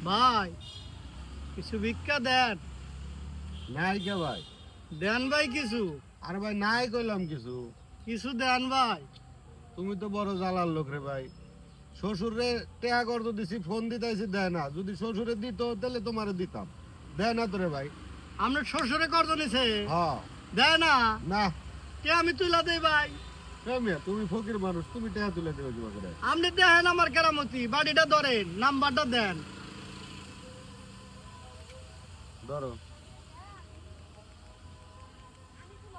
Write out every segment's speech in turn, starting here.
ভাই কিছু ভিক্ষা দেন। নাই কে ভাই? দেন ভাই কিছু, আরে ভাই নাই কইলাম কিছু। কিছু দেন ভাই। তুমি তো বড় জ্বালার লোক রে ভাই। শ্বশুরে টেহা করতে দিছি, ফোন দিতেছি দেয় না। যদি শ্বশুরে দিত তাহলে তোমারে দিতাম, দেয় না তো রে ভাই। আপনার শ্বশুরে কর্জ নিছে, হ্যাঁ। দেয় না? না কে আমি তুইলা দেই ভাই? মিয়া, তুমি ফকির মানুষ, তুমি টেহা তুলে দেবে জমা করে। আপনি দেখেন আমার কেরামতি, বাড়িটা ধরেন, নাম্বারটা দেন। ধরো।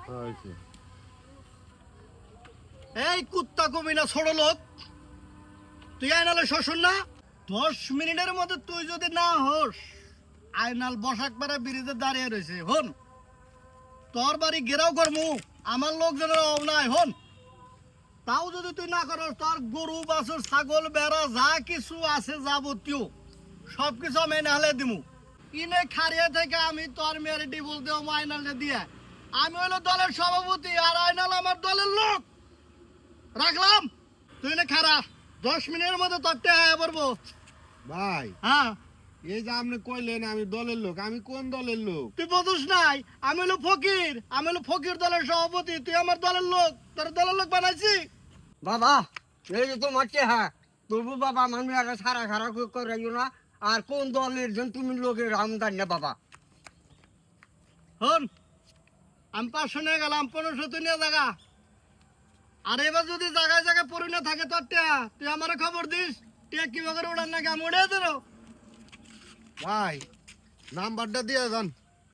হয়েছে। এই কুত্তা কবি না ছোট লোক, তুই আইনালে শ্বশুর না? 10 মিনিটের মধ্যে তুই যদি না হোস, আইনাল বসাক পাড়া ব্রিজে দাঁড়িয়ে রয়েছে। হন, তোর বাড়ি ঘেরাও করমু, আমার লোকজনের অভাব নাই। হন, তাও যদি তুই না করস, তোর গরু বাছুর ছাগল বেড়া যা কিছু আছে যাবতীয় সবকিছু আমি নাহলে দিমু। ইনে খারিয়া থেকে আমি তোর মেয়ের ডিভোর্স দেবো আইনালে দিয়ে। আমি হলো দলের সভাপতি আর আইনাল আমার দলের লোক। রাখলাম, তুই না খারা 10 মিনিটের মধ্যে তোর টেহা পড়বো। ভাই হ্যাঁ, এই যে আপনি কইলেন আমি দলের লোক, আমি কোন দলের লোক? তুই বুঝুস নাই, আমি হলো ফকির, আমি হলো ফকির দলের সভাপতি। তুই আমার দলের লোক, তোর দলের লোক বানাইছি। বাবা এই যে তোমার চেহা তবু বাবা মানুষ আর সারা খারাপ করে না। আর কোন দলের জন তুমি লোকের আমদানি না বাবা। হন, আমি 500 নিয়ে গেলাম, 1500 তুই নিয়ে জাগা। আর এবার যদি জায়গায় জায়গায় পড়ি না থাকে তোর টেয়া, তুই আমার খবর দিস। টেয়া কি বগর উড়ান নাকি আমি উড়ে দেবো। ভাই নাম্বারটা দিয়ে যান।